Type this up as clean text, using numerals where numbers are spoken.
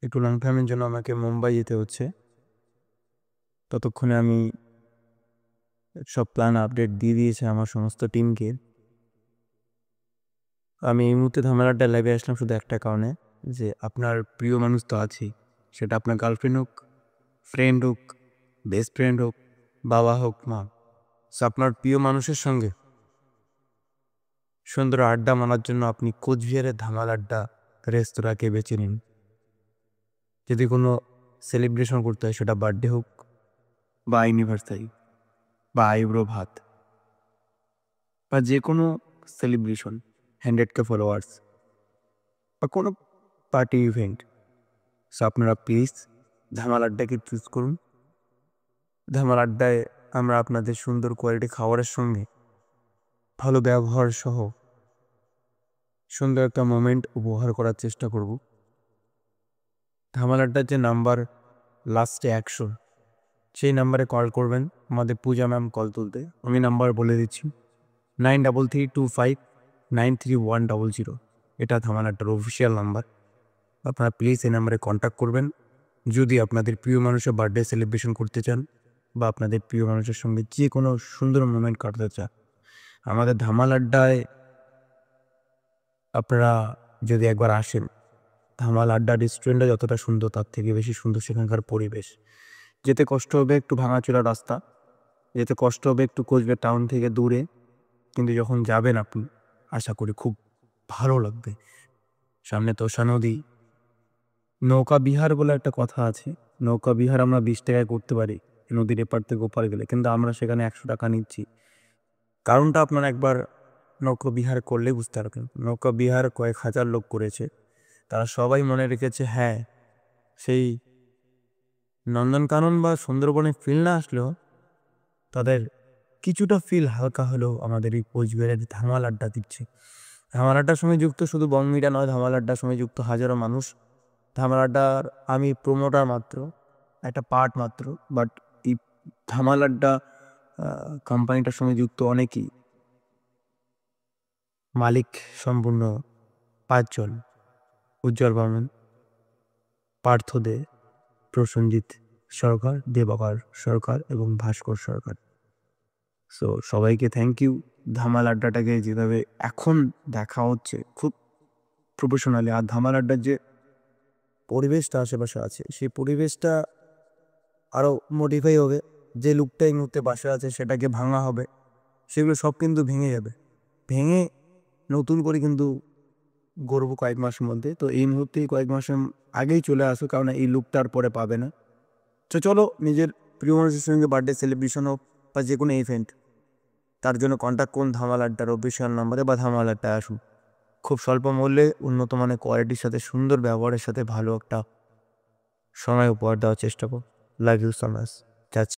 একটু লং টাইমের জন্য আমাকে মুম্বাই যেতে হচ্ছে। ততক্ষণে আমি সব প্ল্যান আপডেট দিয়ে দিয়েছি আমার সমস্ত টিমকে। আমি এই মুহূর্তে ধামেলাটা লাইভে আসলাম শুধু একটা কারণে, যে আপনার প্রিয় মানুষ তো আছেই, সেটা আপনার গার্লফ্রেন্ড হোক, ফ্রেন্ড হোক, বেস্ট ফ্রেন্ড হোক, বাবা হোক, মা। সো আপনার প্রিয় মানুষের সঙ্গে সুন্দর আড্ডা মারার জন্য আপনি কোচবিহারের ধামাল আড্ডা রেস্তোরাঁকে বেছে নিন। যদি কোনো সেলিব্রেশন করতে হয়, সেটা বার্থডে হোক বা অ্যানিভার্সারি বা আইব্রো ভাত বা যে কোনো সেলিব্রেশন, 100K ফলোয়ার্স বা কোনো পার্টি ইভেন্ট, সো আপনারা প্লিজ ধামাল আড্ডাকে চুজ করুন। ধামাল আড্ডায় আমরা আপনাদের সুন্দর কোয়ালিটি খাবারের সঙ্গে ভালো ব্যবহার সহ সুন্দর একটা মোমেন্ট উপহার করার চেষ্টা করব। ধামাল আড্ডার যে নাম্বার লাস্টে 100, সেই নাম্বারে কল করবেন আমাদের পূজা ম্যাম কল তুলতে। আমি নাম্বার বলে দিচ্ছি 9325933100। এটা ধামাল আড্ডার অফিসিয়াল নাম্বার। আপনারা প্লিজ এই নাম্বারে কন্ট্যাক্ট করবেন যদি আপনাদের প্রিয় মানুষের বার্থডে সেলিব্রেশন করতে চান বা আপনাদের প্রিয় মানুষের সঙ্গে যে কোনো সুন্দর মোমেন্ট কাটাতে চান। আমাদের ধামাল আড্ডায় আপনারা যদি একবার আসেন, ধামাল আড্ডা রেস্টুরেন্টটা যতটা সুন্দর তার থেকে বেশি সুন্দর সেখানকার পরিবেশ। যেতে কষ্ট হবে একটু ভাঙাচোরা রাস্তা, যেতে কষ্ট হবে একটু কোচবিহার টাউন থেকে দূরে, কিন্তু যখন যাবেন আপনি আশা করি খুব ভালো লাগবে। সামনে তোষা নদী, নৌকা বিহার বলে একটা কথা আছে। নৌকা বিহার আমরা 20 টাকায় করতে পারি নদীর এপার থেকে ওপার গেলে, কিন্তু আমরা সেখানে 100 টাকা নিচ্ছি। কারণটা আপনারা একবার নৌকা বিহার করলে বুঝতে পারবেন। নৌকা বিহার কয়েক হাজার লোক করেছে, তারা সবাই মনে রেখেছে। হ্যাঁ, সেই নন্দনকানন বা সুন্দরবনে ফিল না আসলেও তাদের কিছুটা ফিল হালকা হলেও আমাদের এই কোচবিহারের ধামাল আড্ডা দিচ্ছে। ধামাল আড্ডার সঙ্গে যুক্ত শুধু বং মিডিয়া নয়, ধামাল আড্ডার সঙ্গে যুক্ত হাজারো মানুষ। ধামাল আড্ডার আমি প্রমোটার মাত্র, একটা পার্ট মাত্র, বাট এই ধামাল আড্ডা কোম্পানিটার সঙ্গে যুক্ত অনেকেই। মালিক সম্পূর্ণ 5 জন: উজ্জ্বল বর্মন, পার্থ দে, প্রসেনজিৎ সরকার, দেবাকর সরকার এবং ভাস্কর সরকার। সো সবাইকে থ্যাংক ইউ। ধামাল আড্ডাটাকে যেভাবে এখন দেখা হচ্ছে খুব প্রফেশনালি, আর ধামাল আড্ডার যে পরিবেশটা আশেপাশে আছে সেই পরিবেশটা আরও মডিফাই হবে। যে লুকটা এই মুহূর্তে বাসে আছে সেটাকে ভাঙা হবে, সেগুলো সব কিন্তু ভেঙে যাবে। ভেঙে নতুন করে কিন্তু গড়বো কয়েক মাসের মধ্যে। তো এই মুহূর্তেই কয়েক মাসের আগেই চলে আসো, কারণ এই লুকটা আর পরে পাবে না। তো চলো, নিজের প্রিয় মানুষের সঙ্গে বার্থডে সেলিব্রেশন হোক বা যে কোনো ইভেন্ট, তার জন্য কন্ট্যাক্ট করুন ধামাল আড্ডার অফিসিয়াল নাম্বারে বা ধামাল আড্ডায় আসুন। খুব স্বল্প মূল্যে উন্নত মানের কোয়ালিটির সাথে সুন্দর ব্যবহারের সাথে ভালো একটা সময় উপহার দেওয়ার চেষ্টা করুন। Love you so much.